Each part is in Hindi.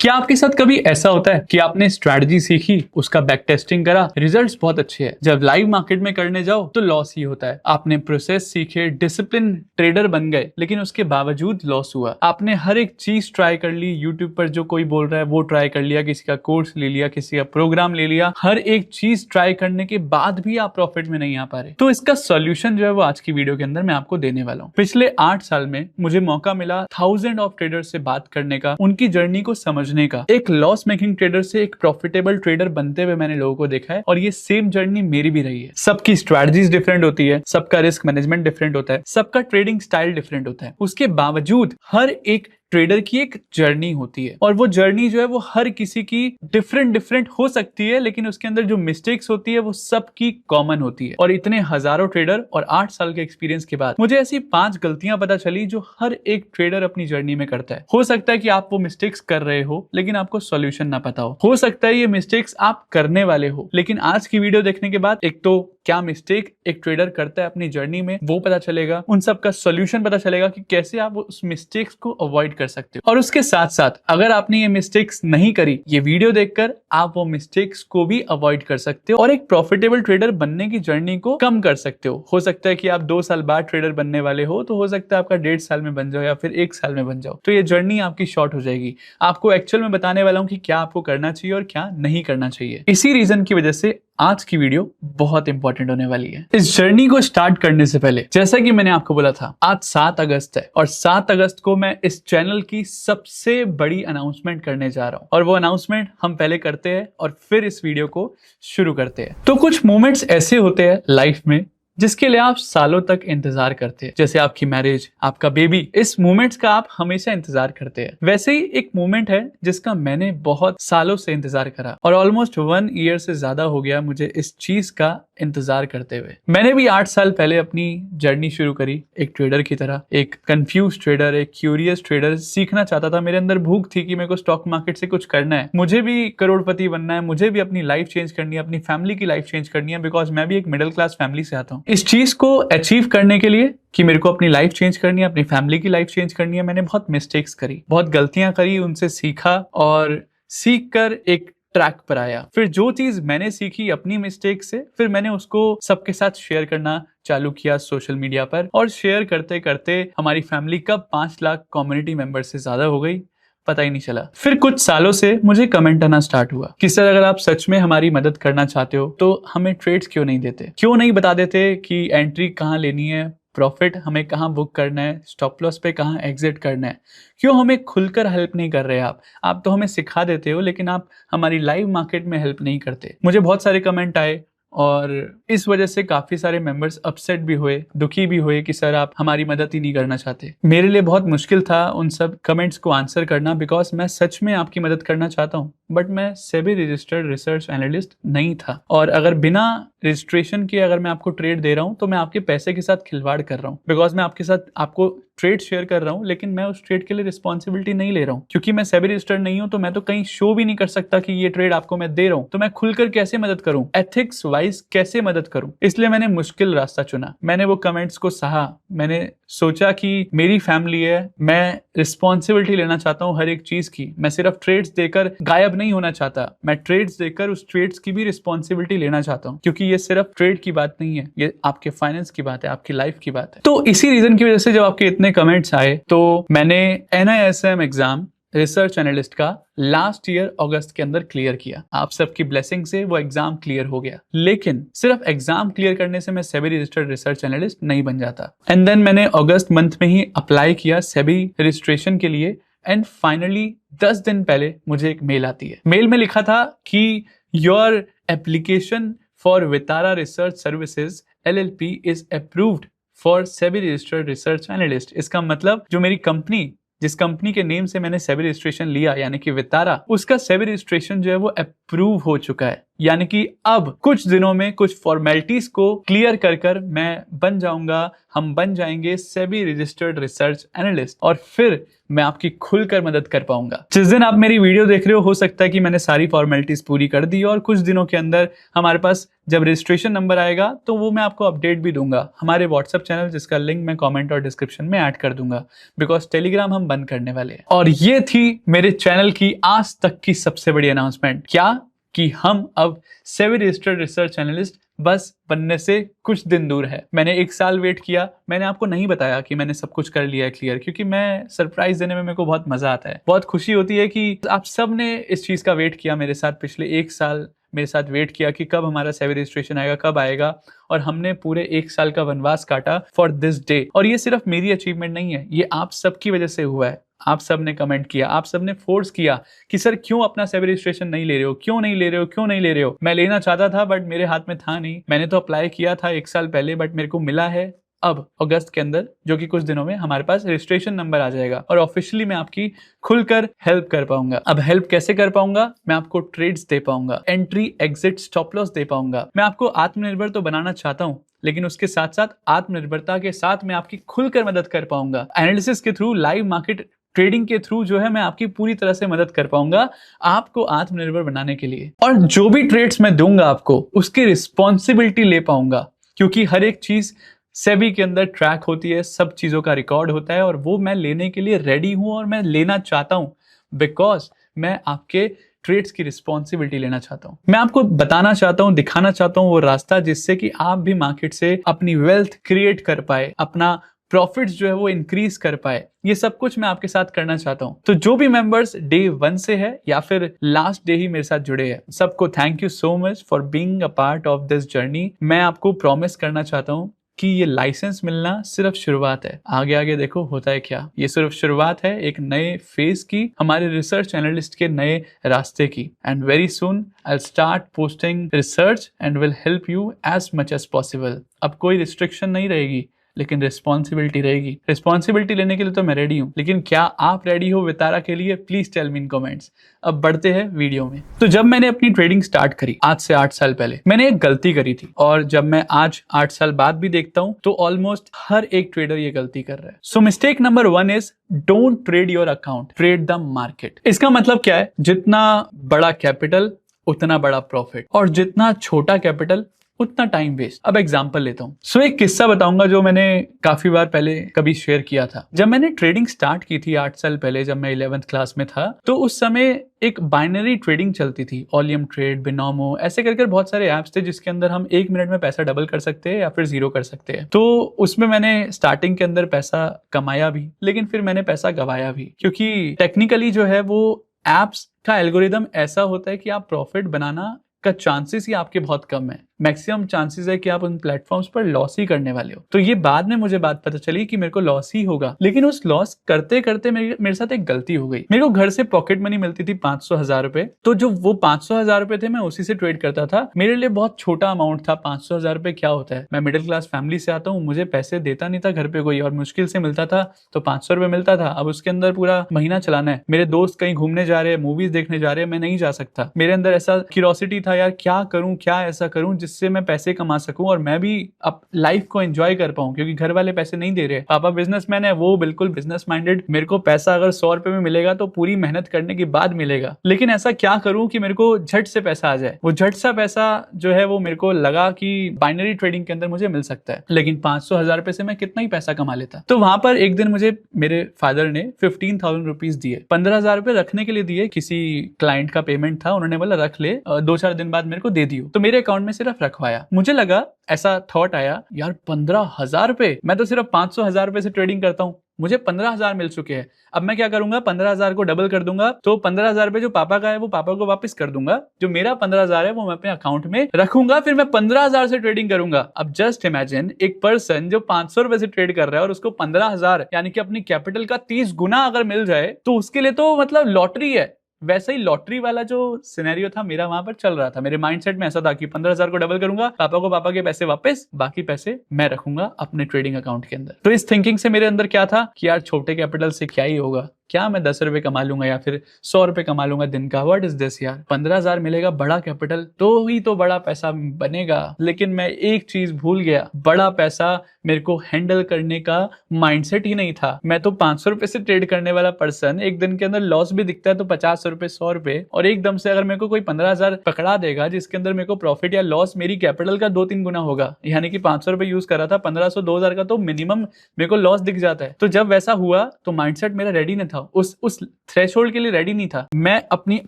क्या आपके साथ कभी ऐसा होता है कि आपने स्ट्रैटेजी सीखी, उसका बैक टेस्टिंग करा, रिजल्ट्स बहुत अच्छे हैं, जब लाइव मार्केट में करने जाओ तो लॉस ही होता है। आपने प्रोसेस सीखे, डिसिप्लिन ट्रेडर बन गए, लेकिन उसके बावजूद लॉस हुआ। आपने हर एक चीज ट्राई कर ली, यूट्यूब पर जो कोई बोल रहा है वो ट्राई कर लिया, किसी का कोर्स ले लिया, किसी का प्रोग्राम ले लिया, हर एक चीज ट्राई करने के बाद भी आप प्रॉफिट में नहीं आ पा रहे। तो इसका सोल्यूशन जो है वो आज की वीडियो के अंदर मैं आपको देने वाला हूँ। पिछले 8 साल में मुझे मौका मिला 1000 ऑफ ट्रेडर से बात करने का, उनकी जर्नी को समझने का। एक लॉस मेकिंग ट्रेडर से एक प्रॉफिटेबल ट्रेडर बनते हुए मैंने लोगों को देखा है और ये सेम जर्नी मेरी भी रही है। सबकी स्ट्रैटेजीज डिफरेंट होती है, सबका रिस्क मैनेजमेंट डिफरेंट होता है, सबका ट्रेडिंग स्टाइल डिफरेंट होता है। उसके बावजूद हर एक ट्रेडर की एक जर्नी होती है और वो जर्नी जो है वो हर किसी की डिफरेंट हो सकती है, लेकिन उसके अंदर जो मिस्टेक्स होती है वो सबकी कॉमन होती है। और इतने हजारों ट्रेडर और 8 साल के एक्सपीरियंस के बाद मुझे ऐसी 5 गलतियां पता चली जो हर एक ट्रेडर अपनी जर्नी में करता है। हो सकता है कि आप वो मिस्टेक्स कर रहे हो लेकिन आपको सॉल्यूशन ना पता हो सकता है ये मिस्टेक्स आप करने वाले हो, लेकिन आज की वीडियो देखने के बाद एक तो क्या मिस्टेक एक ट्रेडर करता है अपनी जर्नी में वो पता चलेगा, उन सब का सॉल्यूशन पता चलेगा कि कैसे आप उस मिस्टेक्स को अवॉइड कर सकते हो। और उसके साथ साथ अगर आपने ये मिस्टेक्स नहीं करी, ये वीडियो देखकर आप वो मिस्टेक्स को भी अवॉइड कर सकते हो और एक प्रॉफिटेबल ट्रेडर बनने की जर्नी को कम कर सकते हो सकता है कि आप 2 साल बाद ट्रेडर बनने वाले हो, तो हो सकता है आपका 1.5 साल में बन जाओ या फिर 1 साल में बन जाओ, तो ये जर्नी आपकी शॉर्ट हो जाएगी। आपको एक्चुअल में बताने वाला हूं कि क्या आपको करना चाहिए और क्या नहीं करना चाहिए। इसी रीजन की वजह से आज की वीडियो बहुत इंपॉर्टेंट होने वाली है। इस जर्नी को स्टार्ट करने से पहले, जैसा कि मैंने आपको बोला था, आज 7 अगस्त है और 7 अगस्त को मैं इस चैनल की सबसे बड़ी अनाउंसमेंट करने जा रहा हूं और वो अनाउंसमेंट हम पहले करते हैं और फिर इस वीडियो को शुरू करते हैं। तो कुछ मोमेंट्स ऐसे होते हैं लाइफ में जिसके लिए आप सालों तक इंतजार करते हैं, जैसे आपकी मैरिज, आपका बेबी। इस मोमेंट्स का आप हमेशा इंतजार करते हैं। वैसे ही एक मोमेंट है जिसका मैंने बहुत सालों से इंतजार करा और ऑलमोस्ट 1 ईयर से ज्यादा हो गया मुझे इस चीज का इंतजार करते हुए। मैंने भी 8 साल पहले अपनी जर्नी शुरू करी एक ट्रेडर की तरह, एक कंफ्यूज ट्रेडर, एक क्यूरियस ट्रेडर। सीखना चाहता था, मेरे अंदर भूख थी कि मेरे को स्टॉक मार्केट से कुछ करना है, मुझे भी करोड़पति बनना है, मुझे भी अपनी लाइफ चेंज करनी है, अपनी फैमिली की लाइफ चेंज करनी है, बिकॉज मैं भी एक मिडिल क्लास फैमिली से आता हूँ। इस चीज को अचीव करने के लिए कि मेरे को अपनी लाइफ चेंज करनी है, अपनी फैमिली की लाइफ चेंज करनी है, मैंने बहुत मिस्टेक्स करी, बहुत गलतियां करी, उनसे सीखा और सीख कर एक ट्रैक पर आया। फिर जो चीज मैंने सीखी अपनी मिस्टेक से, फिर मैंने उसको सबके साथ शेयर करना चालू किया सोशल मीडिया पर और शेयर करते करते हमारी फैमिली कब 5 लाख कम्युनिटी मेंबर से ज्यादा हो गई पता ही नहीं चला। फिर कुछ सालों से मुझे कमेंट आना स्टार्ट हुआ कि सर अगर आप सच में हमारी मदद करना चाहते हो तो हमें ट्रेड्स क्यों नहीं देते, क्यों नहीं बता देते कि एंट्री कहाँ लेनी है, प्रॉफिट हमें कहाँ बुक करना है, स्टॉप लॉस पे कहाँ एग्जिट करना है, क्यों हमें खुलकर हेल्प नहीं कर रहे आप तो हमें सिखा देते हो लेकिन आप हमारी लाइव मार्केट में हेल्प नहीं करते। मुझे बहुत सारे कमेंट आए और इस वजह से काफी सारे मेंबर्स अपसेट भी हुए, दुखी भी हुए कि सर आप हमारी मदद ही नहीं करना चाहते। मेरे लिए बहुत मुश्किल था उन सब कमेंट्स को आंसर करना, बिकॉज मैं सच में आपकी मदद करना चाहता हूँ, बट मैं सेबी रजिस्टर्ड रिसर्च एनालिस्ट नहीं था और अगर बिना रजिस्ट्रेशन के अगर मैं आपको ट्रेड दे रहा हूँ तो मैं आपके पैसे के साथ खिलवाड़ कर रहा हूँ, बिकॉज मैं आपके साथ आपको ट्रेड शेयर कर रहा हूँ लेकिन मैं उस ट्रेड के लिए रिस्पॉन्सिबिलिटी नहीं ले रहा हूँ। क्योंकि मैं सेबी रजिस्टर्ड नहीं हूँ तो मैं तो कहीं शो भी नहीं कर सकता कि ये ट्रेड आपको मैं दे रहा हूँ, तो मैं खुलकर कैसे मदद करूँ, एथिक्स वाइज कैसे मदद करूँ। इसलिए मैंने मुश्किल रास्ता चुना। मैंने वो कमेंट्स को सहा, मैंने सोचा कि मेरी फैमिली है, मैं रिस्पॉन्सिबिलिटी लेना चाहता हूँ हर एक चीज की। मैं सिर्फ ट्रेड्स देकर गायब नहीं होना चाहता, मैं ट्रेड्स देकर उस ट्रेड्स की भी रिस्पॉन्सिबिलिटी लेना चाहता हूँ, क्योंकि ये सिर्फ ट्रेड की बात नहीं है, ये आपके फाइनेंस की बात है, आपकी लाइफ की बात है। तो इसी रीजन की वजह से जब आपके इतने कमेंट्स आए तो मैंने NISM एग्जाम रिसर्च एनालिस्ट का लास्ट ईयर अगस्त के अंदर क्लियर किया। आप सबकी ब्लेसिंग से वो एग्जाम क्लियर हो गया, लेकिन सिर्फ एग्जाम क्लियर करने से मैं सेबी रजिस्टर्ड रिसर्च एनालिस्ट नहीं बन जाता। एंड देन मैंने अगस्त मंथ में ही अप्लाई किया सेबी रजिस्ट्रेशन के लिए एंड फाइनली 10 दिन पहले मुझे एक मेल आती है। मेल में लिखा था कि your application for Vitara research services LLP is approved for SEBI registered research analyst. इसका मतलब जो मेरी कंपनी, जिस कंपनी के नेम से मैंने सेबी रजिस्ट्रेशन लिया यानी कि वितारा, उसका सेबी रजिस्ट्रेशन जो है वो अप्रूव हो चुका है। यानी कि अब कुछ दिनों में कुछ फॉर्मेलिटीज को क्लियर कर कर मैं बन जाऊंगा, हम बन जाएंगे सेबी रजिस्टर्ड रिसर्च एनालिस्ट, और फिर मैं आपकी खुलकर मदद कर पाऊंगा। जिस दिन आप मेरी वीडियो देख रहे हो सकता है कि मैंने सारी फॉर्मेलिटीज पूरी कर दी और कुछ दिनों के अंदर हमारे पास जब रजिस्ट्रेशन नंबर आएगा तो वो मैं आपको अपडेट भी दूंगा हमारे व्हाट्सएप चैनल, जिसका लिंक मैं कमेंट और डिस्क्रिप्शन में ऐड कर दूंगा, बिकॉज टेलीग्राम हम बंद करने वाले हैं। और ये थी मेरे चैनल की आज तक की सबसे बड़ी अनाउंसमेंट, क्या कि हम अब सेबी रजिस्टर्ड रिसर्च एनालिस्ट बस बनने से कुछ दिन दूर है। मैंने 1 साल वेट किया, मैंने आपको नहीं बताया कि मैंने सब कुछ कर लिया है क्लियर, क्योंकि मैं सरप्राइज देने में मेरे को बहुत मजा आता है। बहुत खुशी होती है कि आप सब ने इस चीज का वेट किया मेरे साथ, पिछले 1 साल मेरे साथ वेट किया कि कब हमारा सेबी रजिस्ट्रेशन आएगा, कब आएगा, और हमने पूरे 1 साल का वनवास काटा फॉर दिस डे। और ये सिर्फ मेरी अचीवमेंट नहीं है, ये आप सबकी वजह से हुआ है। आप सब ने कमेंट किया, आप सब ने फोर्स किया कि सर क्यों अपना सेबी रजिस्ट्रेशन नहीं ले रहे हो, क्यों नहीं ले रहे हो, क्यों नहीं ले रहे हो। मैं लेना चाहता था बट मेरे हाथ में था नहीं। मैंने तो अप्लाई किया था 1 साल पहले, बट मेरे को मिला है अब अगस्त के अंदर, जो कि कुछ दिनों में हमारे पास रजिस्ट्रेशन नंबर आ जाएगा और ऑफिशियली मैं आपकी खुलकर हेल्प कर पाऊंगा। अब हेल्प कैसे कर पाऊंगा? मैं आपको ट्रेड्स दे पाऊंगा, एंट्री एग्जिट स्टॉप लॉस दे पाऊंगा। मैं आपको आत्मनिर्भर तो बनाना चाहता हूं, लेकिन उसके साथ साथ आत्मनिर्भरता के साथ मैं आपकी खुलकर मदद कर पाऊंगा। एनालिसिस के थ्रू, लाइव मार्केट ट्रेडिंग के थ्रू जो है मैं आपकी पूरी तरह से मदद कर पाऊंगा आपको आत्मनिर्भर बनाने के लिए। और जो भी ट्रेड्स मैं दूंगा आपको उसकी रिस्पॉन्सिबिलिटी ले पाऊंगा, क्योंकि हर एक चीज सेबी के अंदर ट्रैक होती है, सब चीजों का रिकॉर्ड होता है, और वो मैं लेने के लिए रेडी हूं और मैं लेना चाहता हूं, बिकॉज मैं आपके ट्रेड्स की रिस्पॉन्सिबिलिटी लेना चाहता हूं। मैं आपको बताना चाहता हूं, दिखाना चाहता हूं वो रास्ता जिससे कि आप भी मार्केट से अपनी वेल्थ क्रिएट कर पाए, अपना प्रॉफिट्स जो है वो इंक्रीज कर पाए। ये सब कुछ मैं आपके साथ करना चाहता हूं। तो जो भी मेंबर्स डे 1 से है या फिर लास्ट डे ही मेरे साथ जुड़े हैं, सबको thank you so much for being a part of this journey. मैं आपको प्रॉमिस करना चाहता हूं कि ये लाइसेंस मिलना सिर्फ शुरुआत है, आगे आगे देखो होता है क्या। ये सिर्फ शुरुआत है एक नए फेज की, हमारे रिसर्च एनालिस्ट के नए रास्ते की। And very soon I will start posting research and will help you as much as possible. अब कोई रिस्ट्रिक्शन नहीं रहेगी, लेकिन रिस्पॉन्सिबिलिटी रहेगी। रिस्पॉन्सिबिलिटी लेने के लिए तो मैं रेडी हूं, लेकिन क्या आप रेडी हो वितारा के लिए? Please tell me in comments. अब बढ़ते हैं वीडियो में। तो जब मैंने अपनी ट्रेडिंग स्टार्ट करी आज से 8 साल पहले, मैंने एक गलती करी थी, और जब मैं आज 8 साल बाद भी देखता हूं तो ऑलमोस्ट हर एक ट्रेडर ये गलती कर रहा है। So mistake number 1 is don't trade your account, trade the market. इसका मतलब क्या है? जितना बड़ा कैपिटल उतना बड़ा प्रॉफिट, और जितना छोटा कैपिटल उतना टाइम वेस्ट। अब एग्जांपल लेता हूं। सो एक किस्सा बताऊंगा जो मैंने काफी बार पहले कभी शेयर किया था। जब मैंने ट्रेडिंग स्टार्ट की थी 8 साल पहले, जब मैं 11th क्लास में था, तो उस समय एक बाइनरी ट्रेडिंग चलती थी, ऑलियम ट्रेड, बिनोमो, ऐसे करके बहुत सारे ऐप्स थे जिसके अंदर हम 1 मिनट में पैसा डबल कर सकते हैं या फिर 0 कर सकते हैं। तो उसमें मैंने स्टार्टिंग के अंदर पैसा कमाया भी, लेकिन फिर मैंने पैसा गवाया भी, क्योंकि टेक्निकली जो है वो एप्स का एल्गोरिदम ऐसा होता है कि आप प्रॉफिट बनाना का चांसेस ही आपके बहुत कम है। मैक्सिमम चांसेस है कि आप उन प्लेटफॉर्म्स पर लॉस ही करने वाले हो। तो ये बाद में मुझे बात पता चली कि मेरे को लॉस ही होगा, लेकिन उस लॉस करते करते मेरे साथ एक गलती हो गई। मेरे को घर से पॉकेट मनी मिलती थी 500,000 रुपए, तो जो वो 500,000 रुपए थे मैं उसी से ट्रेड करता था। मेरे लिए बहुत छोटा अमाउंट था। 500,000 रुपए क्या होता है? मैं मिडिल क्लास फैमिली से आता हूँ, मुझे पैसे देता नहीं था घर पे कोई, और मुश्किल से मिलता था, तो 500 रुपए मिलता था। अब उसके अंदर पूरा महीना चलाना है। मेरे दोस्त कहीं घूमने जा रहे हैं, मूवीज देखने जा रहे हैं, मैं नहीं जा सकता। मेरे अंदर ऐसा क्यूरियोसिटी था, यार क्या करूं, क्या ऐसा करूं जिससे मैं पैसे कमा सकूं और मैं भी अब लाइफ को एंजॉय कर पाऊं, क्योंकि घर वाले पैसे नहीं दे रहे। पापा बिजनेसमैन है, वो बिल्कुल बिजनेस माइंडेड। मेरे को पैसा अगर 100 रुपए में मिलेगा तो पूरी मेहनत करने के बाद मिलेगा, लेकिन ऐसा क्या करूं कि मेरे को झट से पैसा आ जाए। वो झट सा पैसा जो है वो मेरे को लगा कि बाइनरी ट्रेडिंग के अंदर मुझे मिल सकता है, लेकिन 500,000 रुपए से मैं कितना ही पैसा कमा लेता। तो वहां पर एक दिन मुझे मेरे फादर ने 15,000 रुपीज दिए। 15,000 रुपए रखने के लिए दिए, किसी क्लाइंट का पेमेंट था, उन्होंने बोला रख ले, 2-4 दिन बाद मेरे को दे दियो। तो मेरे अकाउंट में सिर्फ रखवाया। मुझे लगा, ऐसा थॉट आया, यार 15,000 रुपए, मैं तो सिर्फ 500,000 रुपए से ट्रेडिंग करता हूं, मुझे 15,000 मिल चुके हैं। अब मैं क्या करूंगा? 15,000 को डबल कर दूंगा, तो 15,000 रुपए जो पापा का है वो पापा को वापस कर दूंगा। जो मेरा 15,000 है वो मैं अपने अकाउंट में रखूंगा, फिर मैं 15,000 से ट्रेडिंग करूंगा। अब जस्ट इमेजिन, एक पर्सन जो 500 रुपए से ट्रेड कर रहा है और उसको 15,000 यानी कि अपनी कैपिटल का 30 गुना अगर मिल जाए, तो उसके लिए तो मतलब लॉटरी है। वैसे ही लॉटरी वाला जो सिनेरियो था मेरा वहां पर चल रहा था। मेरे माइंडसेट में ऐसा था कि 15,000 को डबल करूंगा, पापा को पापा के पैसे वापस, बाकी पैसे मैं रखूंगा अपने ट्रेडिंग अकाउंट के अंदर। तो इस थिंकिंग से मेरे अंदर क्या था कि यार छोटे कैपिटल से क्या ही होगा, क्या मैं 10 रुपए कमा लूंगा या फिर 100 रुपए कमा लूंगा दिन का, व्हाट इज दिस यार। 15,000 मिलेगा बड़ा कैपिटल तो ही तो बड़ा पैसा बनेगा। लेकिन मैं एक चीज भूल गया, बड़ा पैसा मेरे को हैंडल करने का माइंडसेट ही नहीं था। मैं तो 500 रुपए से ट्रेड करने वाला पर्सन, एक दिन के अंदर लॉस भी दिखता है तो 50 रुपए 100 रुपए, और एकदम से अगर मेरे को कोई 15,000 पकड़ा देगा जिसके अंदर मेरे को प्रॉफिट या लॉस मेरी कैपिटल का 2-3 गुना होगा, यानी कि 500 रुपए यूज करा था, 1500 2000 का तो मिनिमम मेरे को लॉस दिख जाता है। तो जब वैसा हुआ तो माइंडसेट मेरा रेडी नहीं था, उस थ्रेशोल्ड के लिए रेडी नहीं था। मैं अपनी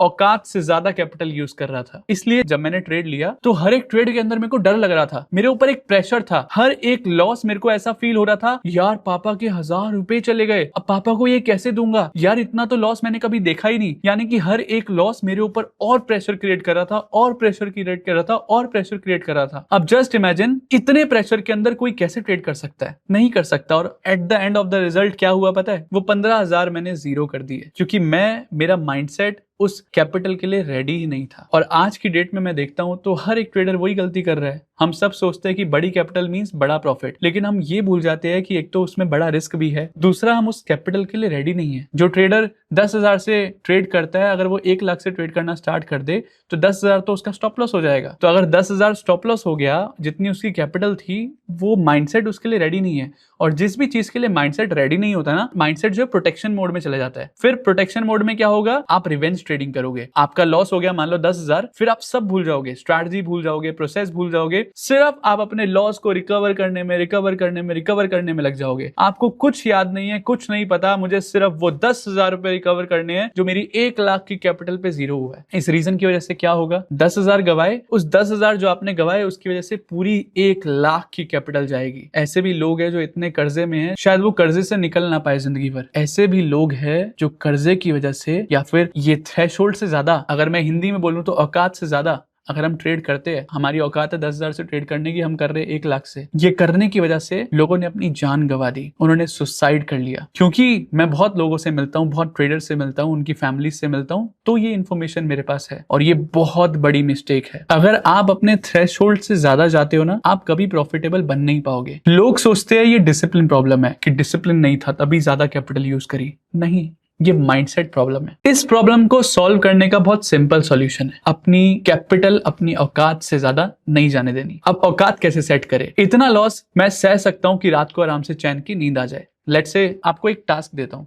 औकात से ज्यादा कैपिटल यूज कर रहा था। इसलिए जब मैंने ट्रेड लिया तो हर एक ट्रेड के अंदर मेरे को डर लग रहा था, मेरे ऊपर एक प्रेशर था। हर एक लॉस मेरे को ऐसा फील हो रहा था, यार पापा के 1000 रुपए चले गए, अब पापा को ये कैसे दूंगा, यार इतना तो लॉस मैंने कभी देखा ही नहीं। यानी कि हर एक लॉस मेरे ऊपर और प्रेशर क्रिएट कर रहा था, और प्रेशर क्रिएट कर रहा था, और प्रेशर क्रिएट कर रहा था। अब जस्ट इमेजिन, इतने प्रेशर के अंदर कोई कैसे ट्रेड कर सकता है? नहीं कर सकता। और at the end of the result क्या हुआ पता है? वो 15,000 मैंने जीरो कर दिए, क्योंकि मेरा माइंडसेट उस कैपिटल के लिए रेडी ही नहीं था। और आज की डेट में मैं देखता हूं तो हर एक ट्रेडर वही गलती कर रहा है। हम सब सोचते हैं कि बड़ी कैपिटल मींस बड़ा प्रॉफिट, लेकिन हम ये भूल जाते हैं कि एक तो उसमें बड़ा रिस्क भी है, दूसरा हम उस कैपिटल के लिए रेडी नहीं है। जो ट्रेडर 10,000 से ट्रेड करता है, अगर वो 1 लाख से ट्रेड करना स्टार्ट कर दे तो 10,000 तो उसका स्टॉप लॉस हो जाएगा। तो अगर 10,000 स्टॉप लॉस हो गया, जितनी उसकी कैपिटल थी, वो माइंडसेट उसके लिए रेडी नहीं है। और जिस भी चीज के लिए माइंडसेट रेडी नहीं होता ना, माइंडसेट जो प्रोटेक्शन मोड में चला जाता है। फिर प्रोटेक्शन मोड में क्या होगा? आप रिवेंज ट्रेडिंग करोगे। आपका लॉस हो गया मान लो 10,000, फिर आप सब भूल जाओगे, स्ट्रैटेजी भूल जाओगे, प्रोसेस भूल जाओगे, सिर्फ आप अपने लॉस को रिकवर करने में लग जाओगे। आपको कुछ याद नहीं है, कुछ नहीं पता, मुझे सिर्फ वो 10,000 रुपए रिकवर करने हैं जो मेरी 1 लाख की कैपिटल पे जीरो हुआ है। इस रीजन की वजह से क्या होगा? 10,000 गवाए, उस 10,000 जो आपने गवाए उसकी वजह से पूरी 1 लाख की कैपिटल जाएगी। ऐसे भी लोग हैं जो इतने कर्जे में हैं, शायद वो कर्जे से निकल ना पाए जिंदगी भर। ऐसे भी लोग हैं जो कर्जे की वजह से या फिर ये थ्रेशोल्ड से ज्यादा, अगर मैं हिंदी में बोलूं तो औकात से ज्यादा अगर हम ट्रेड करते हैं, हमारी औकात है 10,000 से ट्रेड करने की, हम कर रहे हैं 1 लाख से। ये करने की वजह से लोगों ने अपनी जान गंवा दी, उन्होंने सुसाइड कर लिया। क्योंकि मैं बहुत लोगों से मिलता हूँ, बहुत ट्रेडर से मिलता हूँ, उनकी फैमिली से मिलता हूँ, तो ये इन्फॉर्मेशन मेरे पास है और ये बहुत बड़ी मिस्टेक है। अगर आप अपने थ्रेशोल्ड से ज्यादा जाते हो ना, आप कभी प्रॉफिटेबल बन नहीं पाओगे। लोग सोचते हैं ये डिसिप्लिन प्रॉब्लम है, कि डिसिप्लिन नहीं था तभी ज्यादा कैपिटल यूज करी। नहीं, ये माइंडसेट प्रॉब्लम है। इस प्रॉब्लम को सॉल्व करने का बहुत सिंपल सॉल्यूशन है, अपनी कैपिटल अपनी औकात से ज्यादा नहीं जाने देनी। अब औकात कैसे सेट करें? इतना लॉस मैं सह सकता हूं कि रात को आराम से चैन की नींद आ जाए। लेट्स से आपको एक टास्क देता हूं,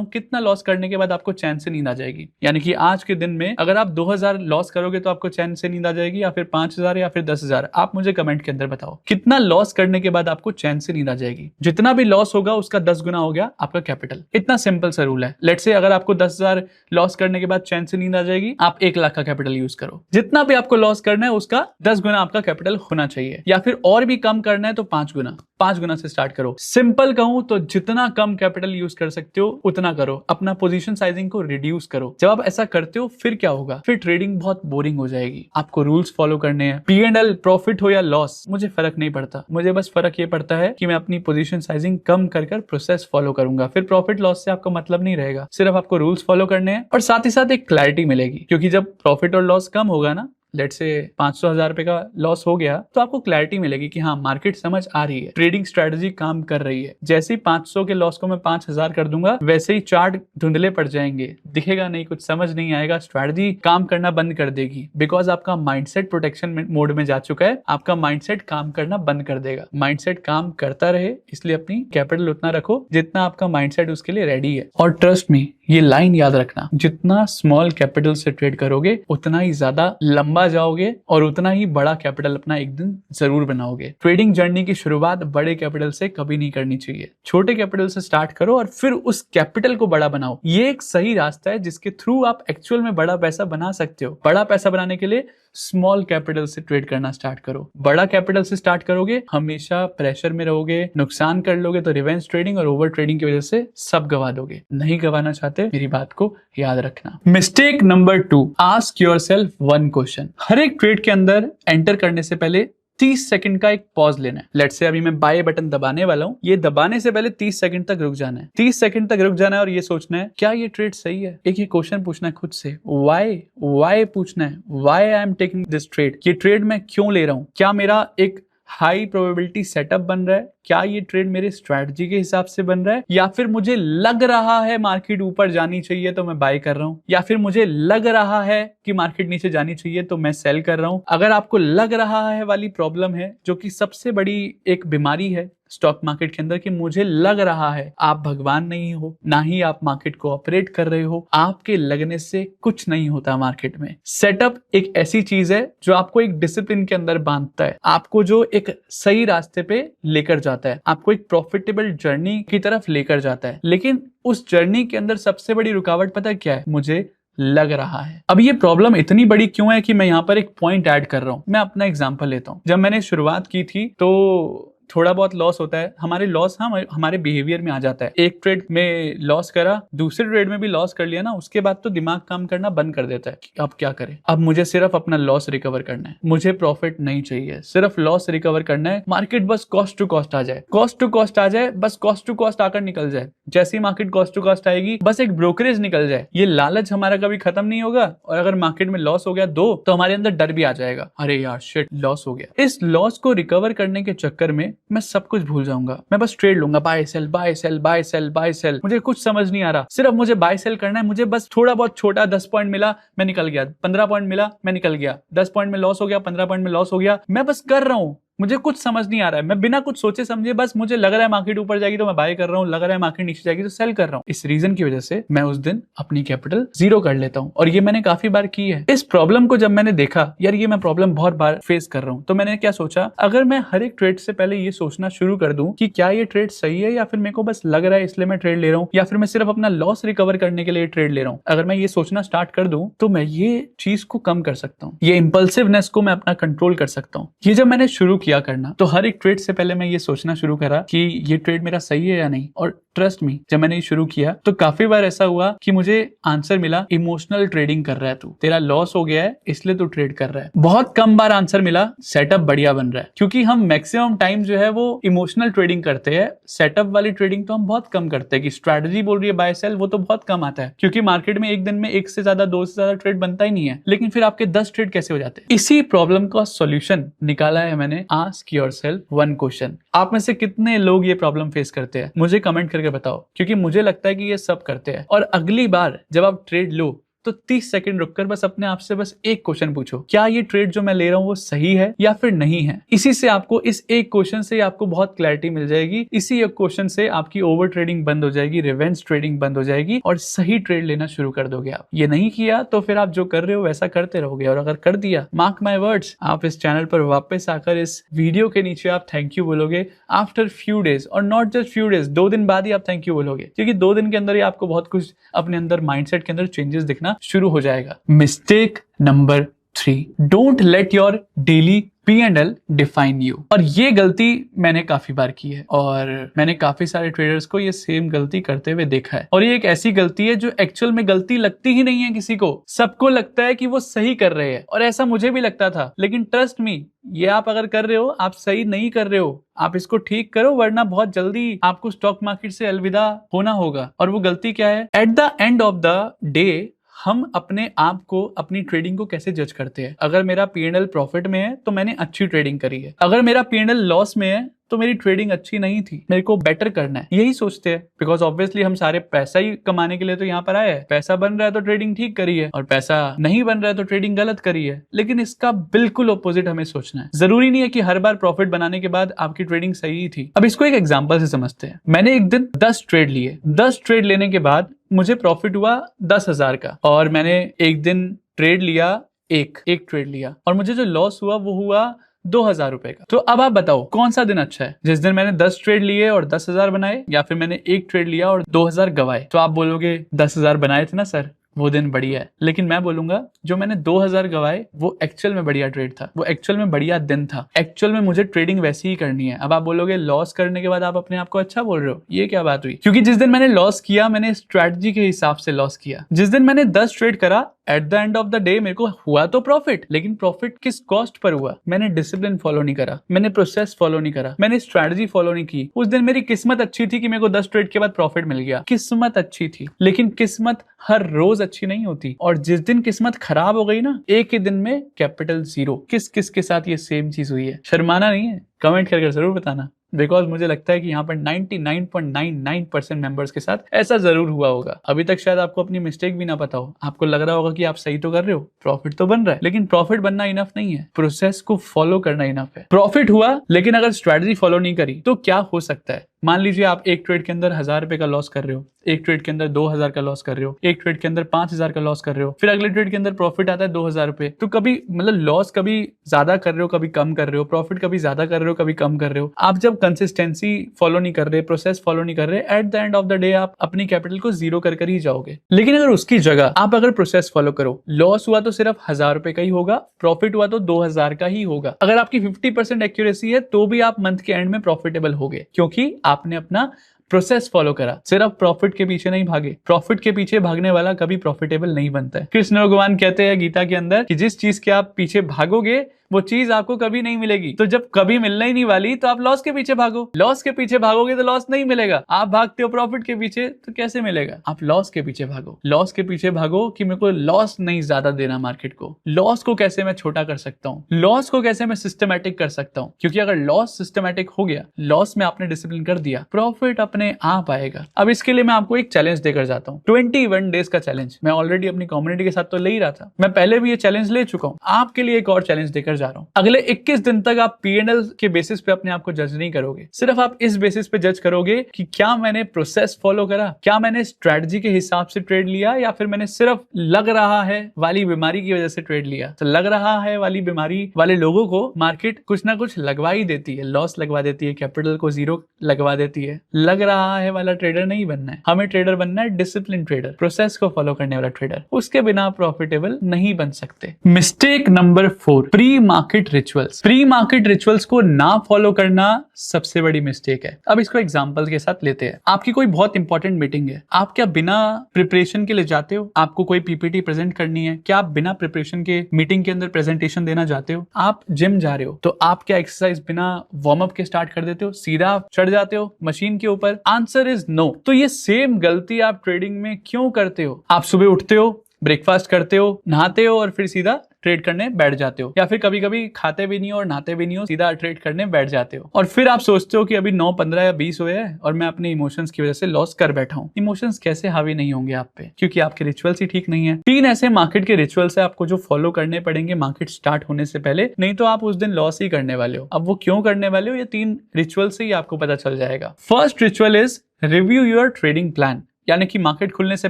कितना लॉस करने के बाद आपको चैन से नींद आ जाएगी। यानी कि आज के दिन में अगर आप 2,000 लॉस करोगे तो आपको चैन से नींद आ जाएगी, या फिर 5,000 या फिर 10,000। आप मुझे कमेंट के अंदर बताओ कितना लॉस करने के बाद आपको चैन से नींद आ जाएगी। जितना भी लॉस होगा उसका 10 गुना हो गया आपका कैपिटल। इतना सिंपल सा रूल है। लेट्स से अगर आपको 10,000 लॉस करने के बाद चैन से नींद आ जाएगी, आप 1 लाख का कैपिटल यूज करो। जितना भी आपको लॉस करना है उसका 10 गुना आपका कैपिटल होना चाहिए, या फिर और भी कम करना है तो 5 गुना से स्टार्ट करो। सिंपल कहूं तो जितना कम कैपिटल यूज कर सकते हो उतना करो, अपना पोजीशन साइजिंग को रिड्यूस करो। जब आप ऐसा करते हो फिर क्या होगा? फिर ट्रेडिंग बहुत बोरिंग हो जाएगी। आपको रूल्स फॉलो करने हैं। P&L प्रॉफिट हो या लॉस मुझे फर्क नहीं पड़ता, मुझे बस फर्क ये पड़ता है कि मैं अपनी पोजीशन साइजिंग कम कर प्रोसेस फॉलो करूंगा। फिर प्रॉफिट लॉस से आपको मतलब नहीं रहेगा, सिर्फ आपको रूल्स फॉलो करने हैं, और साथ ही साथ एक क्लैरिटी मिलेगी। क्योंकि जब प्रॉफिट और लॉस कम होगा ना, लेट से 500,000 रुपए का लॉस हो गया, तो आपको क्लैरिटी मिलेगी कि हाँ मार्केट समझ आ रही है, ट्रेडिंग स्ट्रेटजी काम कर रही है। जैसे ही 500 के लॉस को मैं 5,000 कर दूंगा, वैसे ही चार्ट धुंधले पड़ जाएंगे, दिखेगा नहीं, कुछ समझ नहीं आएगा, स्ट्रेटजी काम करना बंद कर देगी। बिकॉज आपका माइंडसेट प्रोटेक्शन मोड में जा चुका है, आपका माइंडसेट काम करना बंद कर देगा। माइंडसेट काम करता रहे, इसलिए अपनी कैपिटल उतना रखो जितना आपका माइंडसेट उसके लिए रेडी है। और ट्रस्ट मी, ये लाइन याद रखना, जितना स्मॉल कैपिटल से ट्रेड करोगे उतना ही ज्यादा लंबा जाओगे और उतना ही बड़ा कैपिटल अपना एक दिन जरूर बनाओगे। ट्रेडिंग जर्नी की शुरुआत बड़े कैपिटल से कभी नहीं करनी चाहिए। छोटे कैपिटल से स्टार्ट करो और फिर उस कैपिटल को बड़ा बनाओ। ये एक सही रास्ता है जिसके थ्रू आप एक्चुअल में बड़ा पैसा बना सकते हो। बड़ा पैसा बनाने के लिए स्मॉल कैपिटल से ट्रेड करना स्टार्ट करो। बड़ा कैपिटल से स्टार्ट करोगे, हमेशा प्रेशर में रहोगे, नुकसान कर लोगे तो रिवेंज ट्रेडिंग और ओवर ट्रेडिंग की वजह से सब गवा दोगे। नहीं गवाना चाहते, मेरी बात को याद रखना। Mistake number 2, ask yourself one question. हर एक ट्रेड के अंदर एंटर करने से पहले 30 सेकंड का एक पॉज लेना है। लेट्स से अभी मैं बाय बटन दबाने वाला हूं, ये दबाने से पहले 30 सेकंड तक रुक जाना है। 30 सेकंड तक रुक जाना है और ये सोचना है क्या ये ट्रेड सही है। एक ये क्वेश्चन पूछना है खुद से, व्हाई पूछना है, why I am taking this trade. ये ट्रेड मैं क्यों ले रहा हूं? क्या मेरा एक हाई प्रोबेबिलिटी सेटअप बन रहा है, क्या ये ट्रेड मेरे स्ट्रैटेजी के हिसाब से बन रहा है, या फिर मुझे लग रहा है मार्केट ऊपर जानी चाहिए तो मैं बाय कर रहा हूं, या फिर मुझे लग रहा है कि मार्केट नीचे जानी चाहिए तो मैं सेल कर रहा हूं। अगर आपको लग रहा है वाली प्रॉब्लम है, जो कि सबसे बड़ी एक बीमारी है स्टॉक मार्केट के अंदर, कि मुझे लग रहा है, आप भगवान नहीं हो, ना ही आप मार्केट को ऑपरेट कर रहे हो, आपके लगने से कुछ नहीं होता मार्केट में। सेटअप एक ऐसी चीज है जो आपको एक डिसिप्लिन के अंदर बांधता है, आपको जो एक सही रास्ते पे लेकर जाता है, आपको एक प्रॉफिटेबल जर्नी की तरफ लेकर जाता है। लेकिन उस जर्नी के अंदर सबसे बड़ी रुकावट पता है क्या है? मुझे लग रहा है। अब ये प्रॉब्लम इतनी बड़ी क्यों है कि मैं यहाँ पर एक पॉइंट ऐड कर रहा हूं। मैं अपना एग्जांपल लेता हूं। जब मैंने शुरुआत की थी तो थोड़ा बहुत लॉस होता है, हमारे लॉस हमारे बिहेवियर में आ जाता है। एक ट्रेड में लॉस करा, दूसरे ट्रेड में भी लॉस कर लिया ना, उसके बाद तो दिमाग काम करना बंद कर देता है कि अब क्या करें, अब मुझे सिर्फ अपना लॉस रिकवर करना है, मुझे प्रॉफिट नहीं चाहिए, सिर्फ लॉस रिकवर करना है। मार्केट बस कॉस्ट टू कॉस्ट आ जाए, कॉस्ट टू कॉस्ट आ जाए, बस कॉस्ट टू कॉस्ट आकर निकल जाए। जैसे ही मार्केट कॉस्ट टू कॉस्ट आएगी, बस एक ब्रोकरेज निकल जाए। ये लालच हमारा कभी खत्म नहीं होगा, और अगर मार्केट में लॉस हो गया दो, तो हमारे अंदर डर भी आ जाएगा, अरे यार शिट लॉस हो गया। इस लॉस को रिकवर करने के चक्कर में मैं सब कुछ भूल जाऊंगा, मैं बस ट्रेड लूंगा, buy sell buy sell buy sell buy sell. मुझे कुछ समझ नहीं आ रहा, सिर्फ मुझे बाय सेल करना है। मुझे बस थोड़ा बहुत छोटा 10 पॉइंट मिला मैं निकल गया, 15 पॉइंट मिला मैं निकल गया, 10 पॉइंट में लॉस हो गया, 15 पॉइंट में लॉस हो गया, मैं बस कर रहा हूं। मुझे कुछ समझ नहीं आ रहा है, मैं बिना कुछ सोचे समझे बस मुझे लग रहा है मार्केट ऊपर जाएगी तो मैं बाय कर रहा हूं, लग रहा है मार्केट नीचे जाएगी तो सेल कर रहा हूं। इस रीजन की वजह से मैं उस दिन अपनी कैपिटल जीरो कर लेता हूं, और ये मैंने काफी बार की है। इस प्रॉब्लम को जब मैंने देखा यार ये मैं प्रॉब्लम बहुत बार फेस कर रहा हूं, तो मैंने क्या सोचा, अगर मैं हर एक ट्रेड से पहले ये सोचना शुरू कर दूं कि क्या ये ट्रेड सही है, या फिर मेरे को बस लग रहा है इसलिए मैं ट्रेड ले रहा हूं, या फिर मैं सिर्फ अपना लॉस रिकवर करने के लिए ट्रेड ले रहा हूं, अगर मैं ये सोचना स्टार्ट कर दूं तो मैं ये चीज को कम कर सकता हूं, ये इंपल्सिवनेस को मैं अपना कंट्रोल कर सकता हूं। ये जब मैंने शुरू किया करना, तो हर एक ट्रेड से पहले मैं ये सोचना शुरू करा कि ये ट्रेड मेरा सही है या नहीं। और ट्रस्ट मी, जब मैंने ये शुरू किया तो काफी बार ऐसा हुआ कि मुझे आंसर मिला, इमोशनल ट्रेडिंग कर रहा है तू, तेरा लॉस हो गया है इसलिए तू ट्रेड कर रहा है। बहुत कम बार आंसर मिला, सेटअप बढ़िया बन रहा है, क्योंकि हम मैक्सिमम टाइम जो है वो इमोशनल ट्रेडिंग करते हैं। सेटअप वाली ट्रेडिंग तो हम बहुत कम करते हैं, कि स्ट्रैटेजी बोल रही है बाय सेल, वो तो बहुत कम आता है, क्योंकि मार्केट में एक दिन में एक से ज्यादा, दो से ज्यादा ट्रेड बनता ही नहीं है। लेकिन फिर आपके 10 ट्रेड कैसे हो जाते हैं? इसी प्रॉब्लम का सॉल्यूशन निकाला है मैंने। Ask yourself one question. आप में से कितने लोग ये प्रॉब्लम फेस करते हैं? मुझे कमेंट करके बताओ, क्योंकि मुझे लगता है कि ये सब करते हैं। और अगली बार जब आप ट्रेड लो तो 30 सेकंड रुककर बस अपने आप से बस एक क्वेश्चन पूछो, क्या ये ट्रेड जो मैं ले रहा हूं वो सही है या फिर नहीं है? इसी से आपको, इस एक क्वेश्चन से आपको बहुत क्लैरिटी मिल जाएगी। इसी एक क्वेश्चन से आपकी ओवर ट्रेडिंग बंद हो जाएगी, रिवेंज ट्रेडिंग बंद हो जाएगी, और सही ट्रेड लेना शुरू कर दोगे आप। ये नहीं किया तो फिर आप जो कर रहे हो वैसा करते रहोगे, और अगर कर दिया, मार्क माई वर्ड्स, आप इस चैनल पर वापस आकर इस वीडियो के नीचे आप थैंक यू बोलोगे आफ्टर फ्यू डेज, और नॉट जस्ट फ्यू डेज, 2 दिन बाद ही आप थैंक यू बोलोगे, क्योंकि 2 दिन के अंदर ही आपको बहुत कुछ अपने अंदर माइंडसेट के अंदर चेंजेस दिखना शुरू हो जाएगा। Mistake number 3, don't let your daily P&L define you. और ये गलती मैंने काफी बार की है, और मैंने काफी सारे ट्रेडर्स को ये सेम गलती करते हुए देखा है। और ये एक ऐसी गलती है जो एक्चुअल में गलती लगती ही नहीं है किसी को, सबको लगता है कि वो सही कर रहे हैं, और ऐसा मुझे भी लगता था। लेकिन ट्रस्ट मी, ये आप अगर कर रहे हो, आप सही नहीं कर रहे हो, आप इसको ठीक करो, वरना बहुत जल्दी आपको स्टॉक मार्केट से अलविदा होना होगा। और वो गलती क्या है? At the end of the day हम अपने आप को, अपनी ट्रेडिंग को कैसे जज करते हैं? अगर मेरा P&L प्रॉफिट में है तो मैंने अच्छी ट्रेडिंग करी है, अगर मेरा P&L लॉस में है तो मेरी ट्रेडिंग अच्छी नहीं थी, मेरे को बेटर करना है, यही सोचते हैं। बिकॉज ऑब्वियसली हम सारे पैसा ही कमाने के लिए तो यहाँ पर आए हैं। पैसा बन रहा है तो ट्रेडिंग ठीक करी है, और पैसा नहीं बन रहा है तो ट्रेडिंग गलत करी है। लेकिन इसका बिल्कुल ऑपोजिट हमें सोचना है। जरूरी नहीं है कि हर बार प्रॉफिट बनाने के बाद आपकी ट्रेडिंग सही थी। अब इसको एक एग्जाम्पल से समझते हैं। मैंने एक दिन 10 ट्रेड लिए, 10 ट्रेड लेने के बाद मुझे प्रॉफिट हुआ 10,000 का, और मैंने एक दिन ट्रेड लिया, एक ट्रेड लिया, और मुझे जो लॉस हुआ वो हुआ 2,000 रुपए का। तो अब आप बताओ कौन सा दिन अच्छा है? जिस दिन मैंने 10 ट्रेड लिए और 10,000 बनाए, या फिर मैंने एक ट्रेड लिया और 2,000 गवाए? तो आप बोलोगे 10,000 बनाए थे ना सर, वो दिन बढ़िया है। लेकिन मैं बोलूंगा जो मैंने 2000 गवाए वो एक्चुअल में बढ़िया ट्रेड था, वो एक्चुअल में बढ़िया दिन था। एक्चुअल में मुझे ट्रेडिंग वैसी ही करनी है। अब आप बोलोगे लॉस करने के बाद आप अपने आप को अच्छा बोल रहे हो, ये क्या बात हुई? क्योंकि जिस दिन मैंने लॉस किया मैंने स्ट्रैटेजी के हिसाब से लॉस किया। जिस दिन मैंने 10 ट्रेड करा at the end of the day मेरे को हुआ तो प्रॉफिट, लेकिन प्रॉफिट किस कॉस्ट पर हुआ? मैंने डिसिप्लिन फॉलो नहीं करा, मैंने प्रोसेस फॉलो नहीं करा, मैंने स्ट्रैटेजी फॉलो नहीं की। उस दिन मेरी किस्मत अच्छी थी कि मेरे को 10 ट्रेड के बाद प्रॉफिट मिल गया, किस्मत अच्छी थी। लेकिन किस्मत हर रोज अच्छी नहीं होती, और जिस दिन किस्मत खराब हो गई ना, एक ही दिन में कैपिटल जीरो। किस किस के साथ ये सेम चीज हुई है? शर्माना नहीं है, कमेंट करके जरूर बताना, बिकॉज मुझे लगता है कि यहाँ पर 99.99% मेंबर्स के साथ ऐसा जरूर हुआ होगा। अभी तक शायद आपको अपनी मिस्टेक भी ना पता हो, आपको लग रहा होगा कि आप सही तो कर रहे हो, प्रॉफिट तो बन रहा है, लेकिन प्रॉफिट बनना इनफ नहीं है, प्रोसेस को फॉलो करना इनफ है। प्रॉफिट हुआ, लेकिन अगर स्ट्रैटेजी फॉलो नहीं करी तो क्या हो सकता है? मान लीजिए आप एक ट्रेड के अंदर 1000 रुपए का लॉस कर रहे हो, एक ट्रेड के अंदर 2000 का लॉस कर रहे हो, एक ट्रेड के अंदर 5000 का लॉस कर रहे हो, फिर अगले ट्रेड के अंदर प्रॉफिट आता है 2000 रुपए। तो कभी मतलब लॉस कभी ज्यादा कर रहे हो, कभी कम कर रहे हो, प्रॉफिट कभी ज्यादा कर रहे हो, कभी कम कर रहे हो। आप जब कंसिस्टेंसी फॉलो नहीं कर रहे, प्रोसेस फॉलो नहीं कर रहे, at the end of the day आप अपनी कैपिटल को जीरो कर ही जाओगे। लेकिन अगर उसकी जगह आप अगर प्रोसेस फॉलो करो, लॉस हुआ तो सिर्फ 1000 रुपए का ही होगा, प्रॉफिट हुआ तो 2000 का ही होगा। अगर आपकी 50% एक्यूरेसी है तो भी आप मंथ के एंड में प्रॉफिटेबल होगे, क्योंकि आपने अपना प्रोसेस फॉलो करा, सिर्फ प्रॉफिट के पीछे नहीं भागे। प्रॉफिट के पीछे भागने वाला कभी प्रॉफिटेबल नहीं बनता है। कृष्ण भगवान कहते हैं गीता के अंदर कि जिस चीज के आप पीछे भागोगे वो चीज आपको कभी नहीं मिलेगी। तो जब कभी मिलना ही नहीं वाली तो आप लॉस के पीछे भागो। लॉस के पीछे भागोगे तो लॉस नहीं मिलेगा। आप भागते हो प्रॉफिट के पीछे तो कैसे मिलेगा? आप लॉस के पीछे भागो। लॉस के पीछे भागो कि मेरे को लॉस नहीं ज्यादा देना मार्केट को, लॉस को कैसे मैं छोटा कर सकता हूँ, लॉस को कैसे मैं सिस्टमैटिक कर सकता हूँ। क्योंकि अगर लॉस सिस्टमैटिक हो गया, लॉस में आपने डिसिप्लिन कर दिया, प्रॉफिट अपने आप आएगा। अब इसके लिए मैं आपको एक चैलेंज देकर जाता हूँ, 21 डेज का चैलेंज। मैं ऑलरेडी अपनी कम्युनिटी के साथ तो ले ही रहा था, मैं पहले भी ये चैलेंज ले चुका हूँ, आपके लिए एक और चैलेंज देकर जा रहा हूँ। अगले 21 दिन तक आप P&L के बेसिस पे अपने आप को जज नहीं करोगे, सिर्फ आप इस बेसिस पे जज करोगे कि क्या मैंने प्रोसेस फॉलो करा, क्या मैंने स्ट्रेटजी के हिसाब से ट्रेड लिया, या फिर मैंने सिर्फ लग रहा है वाली बीमारी की वजह से ट्रेड लिया। तो लग रहा है वाली बीमारी वाले लोगों को मार्केट कुछ ना कुछ लगवा ही देती है, लॉस लगवा देती है, कैपिटल को जीरो लगवा देती है। लग रहा है वाला ट्रेडर नहीं बनना है, हमें ट्रेडर बनना है डिसिप्लिन ट्रेडर, प्रोसेस को फॉलो करने वाला ट्रेडर। उसके बिना प्रॉफिटेबल नहीं बन सकते। Mistake number 4, pre market rituals. Pre market rituals को ना फॉलो करना सबसे बड़ी मिस्टेक है। अब इसको एग्जांपल के साथ लेते हैं। आपकी कोई बहुत इंपॉर्टेंट मीटिंग है, आप क्या बिना प्रिपरेशन के लिए जाते हो? आपको कोई पीपीटी प्रेजेंट करनी है, क्या आप बिना प्रिपरेशन के मीटिंग के अंदर प्रेजेंटेशन देना चाहते हो? आप जिम जा रहे हो तो आप क्या एक्सरसाइज बिना वार्म अप के स्टार्ट कर देते हो, सीधा चढ़ जाते हो मशीन के ऊपर? Answer is no. तो ये सेम गलती आप ट्रेडिंग में क्यों करते हो? आप सुबह उठते हो, ब्रेकफास्ट करते हो, नहाते हो और फिर सीधा ट्रेड करने बैठ जाते हो, या फिर कभी कभी खाते भी नहीं हो और नहाते भी नहीं हो, सीधा ट्रेड करने बैठ जाते हो। और फिर आप सोचते हो कि अभी 9, 15 या 20 हुए हैं और मैं अपने इमोशंस की वजह से लॉस कर बैठा हूँ। इमोशंस कैसे हावी नहीं होंगे आप पे? क्योंकि आपके रिचुअल्स ही ठीक नहीं है। 3 ऐसे मार्केट के रिचुअल्स है आपको जो फॉलो करने पड़ेंगे मार्केट स्टार्ट होने से पहले, नहीं तो आप उस दिन लॉस ही करने वाले हो। अब वो क्यों करने वाले हो, ये 3 रिचुअल से ही आपको पता चल जाएगा। First ritual is review your trading plan, यानी कि मार्केट खुलने से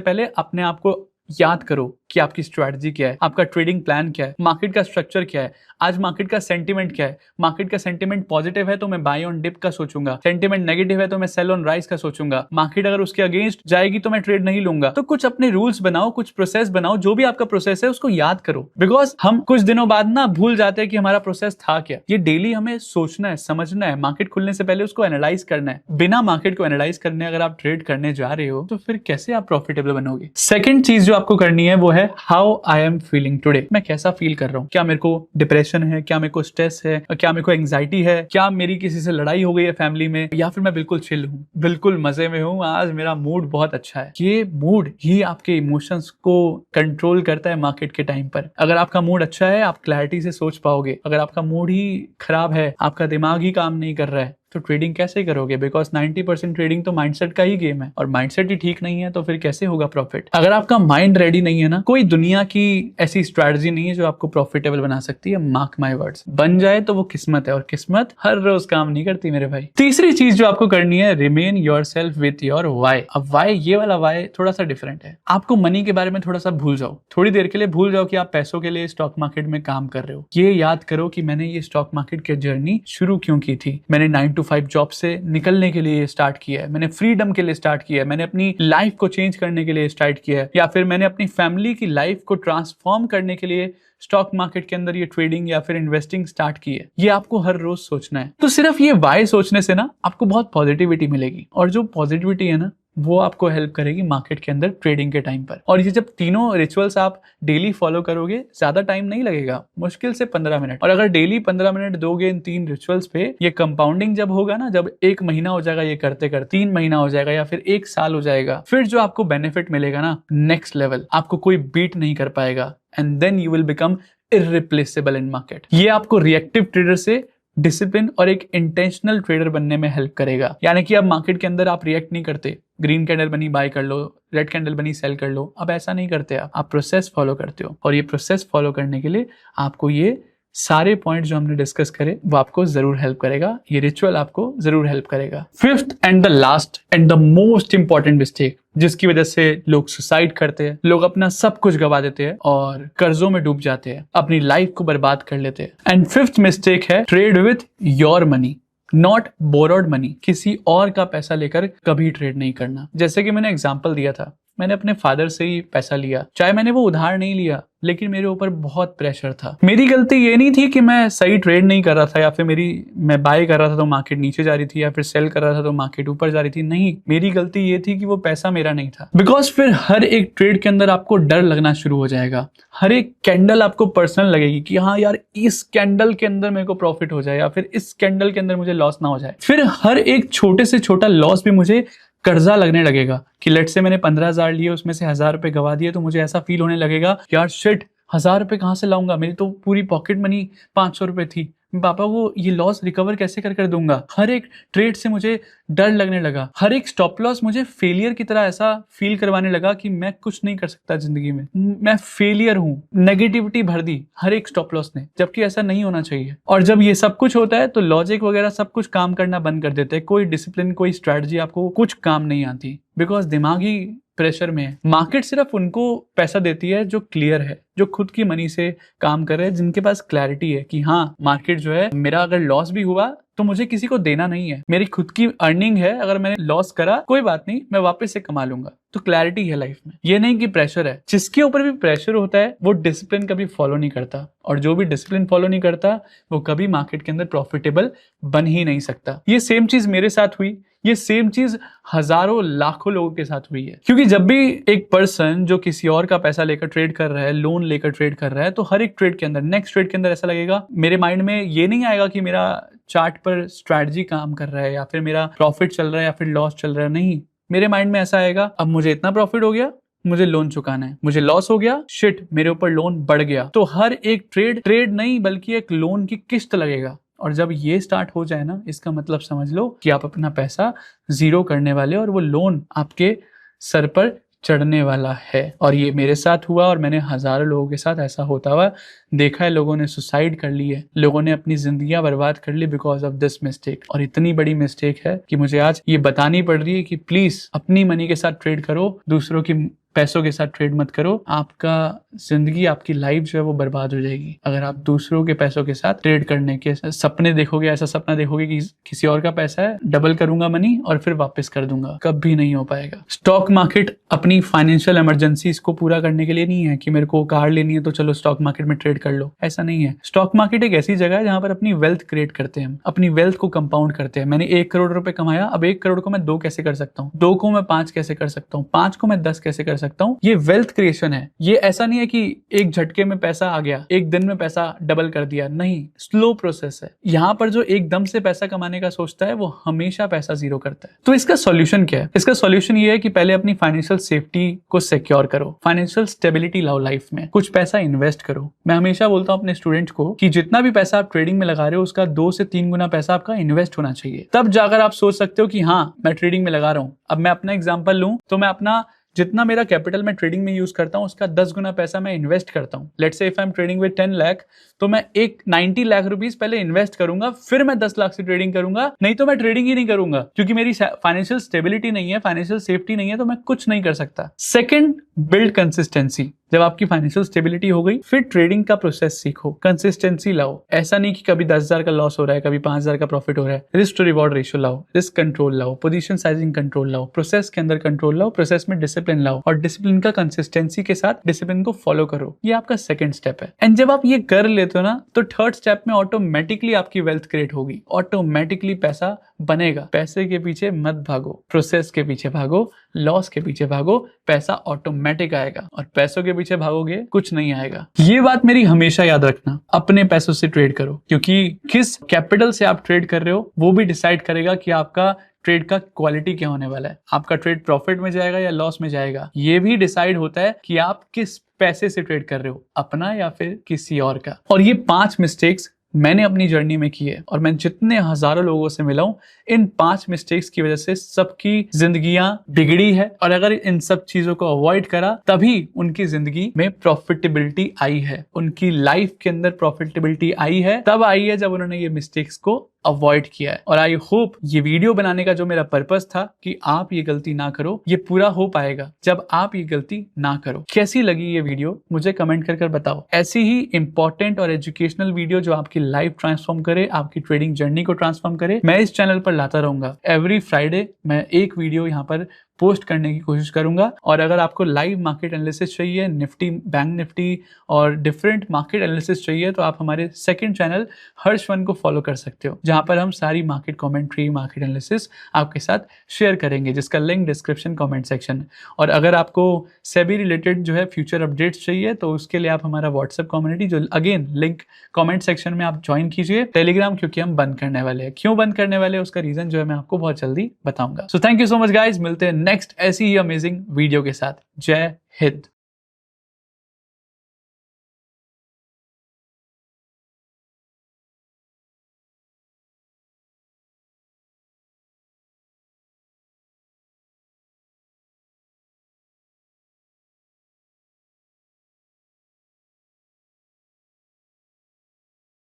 पहले अपने आप को याद करो कि आपकी स्ट्रैटेजी क्या है, आपका ट्रेडिंग प्लान क्या है, मार्केट का स्ट्रक्चर क्या है, आज मार्केट का सेंटीमेंट क्या है। मार्केट का सेंटीमेंट पॉजिटिव है तो मैं बाय ऑन डिप का सोचूंगा, सेंटीमेंट नेगेटिव है तो मैं सेल ऑन राइज का सोचूंगा, मार्केट अगर उसके अगेंस्ट जाएगी तो मैं ट्रेड नहीं लूंगा। तो कुछ अपने रूल्स बनाओ, कुछ प्रोसेस बनाओ, जो भी आपका प्रोसेस है उसको याद करो। बिकॉज हम कुछ दिनों बाद ना भूल जाते हैं कि हमारा प्रोसेस था क्या। ये डेली हमें सोचना है, समझना है, मार्केट खुलने से पहले उसको एनालाइज करना है। बिना मार्केट को एनालाइज करने अगर आप ट्रेड करने जा रहे हो तो फिर कैसे आप प्रॉफिटेबल बनोगे? सेकेंड चीज जो आपको करनी है वो है how I am feeling today. मैं कैसा फील कर रहा हूँ? क्या मेरे को डिप्रेशन है, क्या मेरे को स्ट्रेस है, क्या मेरे को एंजाइटी है, क्या मेरी किसी से लड़ाई हो गई है फैमिली में, या फिर मैं बिल्कुल चिल हूँ, बिल्कुल मजे में हूँ, आज मेरा मूड बहुत अच्छा है। ये मूड ही आपके इमोशंस को कंट्रोल करता है मार्केट के टाइम पर। अगर आपका मूड अच्छा है आप क्लैरिटी से सोच पाओगे, अगर आपका मूड ही खराब है, आपका दिमाग ही काम नहीं कर रहा है, तो ट्रेडिंग कैसे करोगे? बिकॉज 90% ट्रेडिंग तो माइंडसेट का ही गेम है, और माइंडसेट ही ठीक नहीं है तो फिर कैसे होगा प्रॉफिट? अगर आपका माइंड रेडी नहीं है ना, कोई दुनिया की ऐसी स्ट्रैटेजी नहीं है जो आपको प्रॉफिटेबल बना सकती है। मार्क माय वर्ड्स, बन जाए तो वो किस्मत है, और किस्मत हर रोज काम नहीं करती मेरे भाई। तीसरी चीज जो आपको करनी है, remain yourself with your why. अब व्हाई, ये वाला व्हाई थोड़ा सा डिफरेंट है। आपको मनी के बारे में थोड़ा सा भूल जाओ, थोड़ी देर के लिए भूल जाओ कि आप पैसों के लिए स्टॉक मार्केट में काम कर रहे हो। ये याद करो कि मैंने ये स्टॉक मार्केट की जर्नी शुरू क्यों की थी। मैंने 9 to 5 जॉब से निकलने के लिए स्टार्ट किया है, मैंने फ्रीडम के लिए स्टार्ट किया है, मैंने अपनी लाइफ को चेंज करने के लिए स्टार्ट किया है, या फिर मैंने अपनी फैमिली की लाइफ को ट्रांसफॉर्म करने के लिए स्टॉक मार्केट के अंदर ये ट्रेडिंग या फिर इन्वेस्टिंग स्टार्ट की है। ये आपको हर रोज सोचना है। तो सिर्फ ये वाई सोचने से ना आपको बहुत पॉजिटिविटी मिलेगी, और जो पॉजिटिविटी है ना वो आपको हेल्प करेगी मार्केट के अंदर ट्रेडिंग के टाइम पर। और ये जब तीनों रिचुअल्स आप डेली फॉलो करोगे, ज्यादा टाइम नहीं लगेगा, मुश्किल से 15 मिनट। और अगर डेली 15 मिनट दोगे इन 3 रिचुअल्स पे, ये कंपाउंडिंग जब होगा ना, जब 1 महीना हो जाएगा ये करते करते, 3 महीना हो जाएगा या फिर 1 साल हो जाएगा, फिर जो आपको बेनिफिट मिलेगा ना, नेक्स्ट लेवल, आपको कोई बीट नहीं कर पाएगा। And then you will become irreplaceable in market. ये आपको रिएक्टिव ट्रेडर से डिसिप्लिन और एक इंटेंशनल ट्रेडर बनने में हेल्प करेगा। यानी कि अब मार्केट के अंदर आप रिएक्ट नहीं करते, ग्रीन कैंडल बनी बाय कर लो, रेड कैंडल बनी सेल कर लो, अब ऐसा नहीं करते आप प्रोसेस फॉलो करते हो। और ये प्रोसेस फॉलो करने के लिए आपको ये सारे पॉइंट जो हमने डिस्कस करे वो आपको जरूर हेल्प करेगा, ये रिचुअल आपको जरूर हेल्प करेगा। Fifth and the last and the most important mistake जिसकी वजह से लोग सुसाइड करते हैं, लोग अपना सब कुछ गवा देते हैं और कर्जों में डूब जाते हैं, अपनी लाइफ को बर्बाद कर लेते हैं। एंड फिफ्थ मिस्टेक है trade with your money, not borrowed money. किसी और का पैसा लेकर कभी ट्रेड नहीं करना। जैसे कि मैंने एग्जांपल दिया था, मैंने अपने फादर से ही पैसा लिया, चाहे मैंने वो उधार नहीं लिया, लेकिन मेरे ऊपर बहुत प्रेशर था। मेरी गलती ये नहीं थी कि मैं सही ट्रेड नहीं कर रहा था, या फिर मैं बाय कर रहा था तो मार्केट नीचे जा रही थी, या फिर सेल कर रहा था तो मार्केट ऊपर जा रही थी। नहीं, मेरी गलती ये थी कि वो पैसा मेरा नहीं था। बिकॉज फिर हर एक ट्रेड के अंदर आपको डर लगना शुरू हो जाएगा, हर एक कैंडल आपको पर्सनल लगेगी कि हाँ यार, इस कैंडल के अंदर मेरे को प्रॉफिट हो जाए या फिर इस कैंडल के अंदर मुझे लॉस ना हो जाए। फिर हर एक छोटे से छोटा लॉस भी मुझे कर्जा लगने लगेगा कि लेट से मैंने 15,000 लिए, उसमें से 1,000 रुपए गवा दिए, तो मुझे ऐसा फील होने लगेगा यार शिट, 1,000 रुपए कहाँ से लाऊंगा, मेरी तो पूरी पॉकेट मनी 500 रुपए थी, पापा को ये लॉस रिकवर कैसे कर दूंगा। हर एक ट्रेड से मुझे डर लगने लगा, हर एक स्टॉप लॉस मुझे फेलियर की तरह ऐसा फील करवाने लगा कि मैं कुछ नहीं कर सकता जिंदगी में, मैं फेलियर हूं। नेगेटिविटी भर दी हर एक स्टॉप लॉस ने, जबकि ऐसा नहीं होना चाहिए। और जब ये सब कुछ होता है तो लॉजिक वगैरह सब कुछ काम करना बंद कर देते हैं, कोई डिसिप्लिन, कोई स्ट्रैटेजी आपको कुछ काम नहीं आती, बिकॉज दिमागी प्रेशर में है। मार्केट सिर्फ उनको पैसा देती है जो क्लियर है, जो खुद की मनी से काम कर रहे हैं, जिनके पास क्लैरिटी है कि हाँ मार्केट जो है, मेरा अगर लॉस भी हुआ तो मुझे किसी को देना नहीं है, मेरी खुद की अर्निंग है, अगर मैंने लॉस करा कोई बात नहीं, मैं वापस से कमा लूंगा। तो क्लैरिटी है लाइफ में, ये नहीं कि प्रेशर है। जिसके ऊपर भी प्रेशर होता है वो डिसिप्लिन कभी फॉलो नहीं करता, और जो भी डिसिप्लिन फॉलो नहीं करता वो कभी मार्केट के अंदर प्रॉफिटेबल बन ही नहीं सकता। ये सेम चीज मेरे साथ हुई, ये सेम चीज हजारों लाखों लोगों के साथ हुई है। क्योंकि जब भी एक पर्सन जो किसी और का पैसा लेकर ट्रेड कर रहा है, लोन लेकर ट्रेड कर रहा है, तो हर एक ट्रेड के अंदर, नेक्स्ट ट्रेड के अंदर ऐसा लगेगा, मेरे माइंड में ये नहीं आएगा कि मेरा चार्ट पर स्ट्रैटेजी काम कर रहा है या फिर मेरा प्रॉफिट चल रहा है या फिर लॉस चल रहा है। नहीं, मेरे माइंड में ऐसा आएगा, अब मुझे इतना प्रॉफिट हो गया, मुझे लोन चुकाना है, मुझे लॉस हो गया, शिट मेरे ऊपर लोन बढ़ गया। तो हर एक ट्रेड नहीं बल्कि एक लोन की किस्त लगेगा। और जब ये स्टार्ट हो जाए ना, इसका मतलब समझ लो कि आप अपना पैसा जीरो करने वाले और वो लोन आपके सर पर चढ़ने वाला है। और ये मेरे साथ हुआ और मैंने हजारों लोगों के साथ ऐसा होता हुआ देखा है। लोगों ने सुसाइड कर ली है, लोगों ने अपनी जिंदगियां बर्बाद कर ली बिकॉज ऑफ दिस मिस्टेक। और इतनी बड़ी मिस्टेक है कि मुझे आज ये बतानी पड़ रही है कि प्लीज अपनी मनी के साथ ट्रेड करो, दूसरों की पैसों के साथ ट्रेड मत करो। आपका जिंदगी, आपकी लाइफ जो है वो बर्बाद हो जाएगी अगर आप दूसरों के पैसों के साथ ट्रेड करने के सपने देखोगे। ऐसा सपना देखोगे कि किसी और का पैसा है, डबल करूंगा मनी और फिर वापस कर दूंगा, कभी नहीं हो पाएगा। स्टॉक मार्केट अपनी फाइनेंशियल इमरजेंसीज को पूरा करने के लिए नहीं है कि मेरे को कार लेनी है तो चलो स्टॉक मार्केट में ट्रेड कर लो, ऐसा नहीं है। स्टॉक मार्केट एक ऐसी जगह है जहां पर अपनी वेल्थ क्रिएट करते हैं, अपनी वेल्थ को कंपाउंड करते हैं। मैंने 1 करोड़ रुपए कमाया, अब 1 करोड़ को मैं 2 कैसे कर सकता हूँ, 2 को मैं 5 कैसे कर सकता हूँ, 5 को मैं 10 कैसे कर सकता हूँ। ये वेल्थ क्रिएशन है। ये ऐसा नहीं है कि एक झटके में पैसा आ गया, एक दिन में पैसा डबल कर दिया, नहीं, स्लो प्रोसेस है। यहाँ पर जो एकदम से पैसा कमाने का सोचता है वो हमेशा पैसा जीरो करता है। तो इसका सॉल्यूशन क्या है? इसका सॉल्यूशन ये है कि पहले अपनी फाइनेंशियल सेफ्टी को सिक्योर करो, फाइनेंशियल स्टेबिलिटी लाओ लाइफ में, कुछ पैसा इन्वेस्ट करो। मैं हमेशा बोलता हूँ अपने स्टूडेंट्स को कि जितना भी पैसा आप ट्रेडिंग में लगा रहे हो उसका 2 से 3 गुना पैसा आपका इन्वेस्ट होना चाहिए। तब जाकर आप सोच सकते हो कि हाँ मैं ट्रेडिंग में लगा रहा हूँ। अब मैं अपना एग्जांपल लूं तो मैं अपना जितना मेरा कैपिटल मैं ट्रेडिंग में यूज करता हूं उसका 10 गुना पैसा मैं इन्वेस्ट करता हूं। Let's say if I am trading with 10 lakh तो मैं एक 90 लाख रुपीस पहले इन्वेस्ट करूंगा, फिर मैं 10 लाख से ट्रेडिंग करूंगा। नहीं तो मैं ट्रेडिंग ही नहीं करूंगा, क्योंकि मेरी फाइनेंशियल स्टेबिलिटी नहीं है, फाइनेंशियल सेफ्टी नहीं है, तो मैं कुछ नहीं कर सकता। Second, build consistency. जब आपकी फाइनेंशियल स्टेबिलिटी हो गई फिर ट्रेडिंग का प्रोसेस सीखो, कंसिस्टेंसी लाओ। ऐसा नहीं कि कभी 10,000 का लॉस हो रहा है, कभी 5,000 का प्रॉफिट हो रहा है। रिस्क टू रिवॉर्ड रेशियो लाओ, रिस्क कंट्रोल लाओ, पोजीशन साइजिंग कंट्रोल लाओ, प्रोसेस के अंदर कंट्रोल लाओ, प्रोसेस में डिसिप्लिन लाओ, और डिसिप्लिन का कंसिस्टेंसी के साथ डिसिप्लिन को फॉलो करो। ये आपका सेकंड स्टेप है। एंड जब आप ये कर लेते हो ना तो थर्ड स्टेप में ऑटोमेटिकली आपकी वेल्थ क्रिएट होगी, ऑटोमेटिकली पैसा बनेगा। पैसे के पीछे मत भागो, प्रोसेस के पीछे भागो, लॉस के पीछे भागो, पैसा ऑटोमेटिक आएगा। और पैसों के पीछे भागोगे कुछ नहीं आएगा। ये बात मेरी हमेशा याद रखना, अपने पैसों से ट्रेड करो, क्योंकि किस कैपिटल से आप ट्रेड कर रहे हो वो भी डिसाइड करेगा कि आपका ट्रेड का क्वालिटी क्या होने वाला है। आपका ट्रेड प्रॉफिट में जाएगा या लॉस में जाएगा, ये भी डिसाइड होता है कि आप किस पैसे से ट्रेड कर रहे हो, अपना या फिर किसी और का। और ये 5 मिस्टेक्स मैंने अपनी जर्नी में की है, और मैं जितने हजारों लोगों से मिला हूं, इन 5 मिस्टेक्स की वजह से सबकी जिंदगियां बिगड़ी है। और अगर इन सब चीजों को अवॉइड करा तभी उनकी जिंदगी में प्रॉफिटेबिलिटी आई है, उनकी लाइफ के अंदर प्रॉफिटेबिलिटी आई है, तब आई है जब उन्होंने ये मिस्टेक्स को अवॉइड किया है। और आई होप ये वीडियो बनाने का जो मेरा पर्पस था कि आप ये गलती ना करो, ये पूरा हो पाएगा जब आप ये गलती ना करो। कैसी लगी ये वीडियो मुझे कमेंट कर बताओ। ऐसी ही इंपॉर्टेंट और एजुकेशनल वीडियो जो आपकी लाइफ ट्रांसफॉर्म करे, आपकी ट्रेडिंग जर्नी को ट्रांसफॉर्म करे, मैं इस चैनल पर लाता रहूंगा। एवरी फ्राइडे मैं एक वीडियो यहाँ पर पोस्ट करने की कोशिश करूंगा। और अगर आपको लाइव मार्केट एनालिसिस चाहिए, निफ्टी, बैंक निफ्टी और डिफरेंट मार्केट एनालिसिस चाहिए, तो आप हमारे सेकंड चैनल हर्ष1 को फॉलो कर सकते हो, जहां पर हम सारी मार्केट कमेंट्री, मार्केट एनालिसिस आपके साथ शेयर करेंगे, जिसका लिंक डिस्क्रिप्शन कमेंट सेक्शन है। और अगर आपको सेबी रिलेटेड जो है फ्यूचर अपडेट्स चाहिए, तो उसके लिए आप हमारा व्हाट्सएप कम्युनिटी, जो अगेन लिंक कमेंट सेक्शन में आप ज्वाइन कीजिए। टेलीग्राम क्योंकि हम बंद करने वाले हैं, क्यों बंद करने वाले हैं उसका रीजन जो है मैं आपको बहुत जल्दी बताऊंगा। So thank you so much guys, मिलते हैं नेक्स्ट ऐसी ही अमेजिंग वीडियो के साथ। जय हिंद।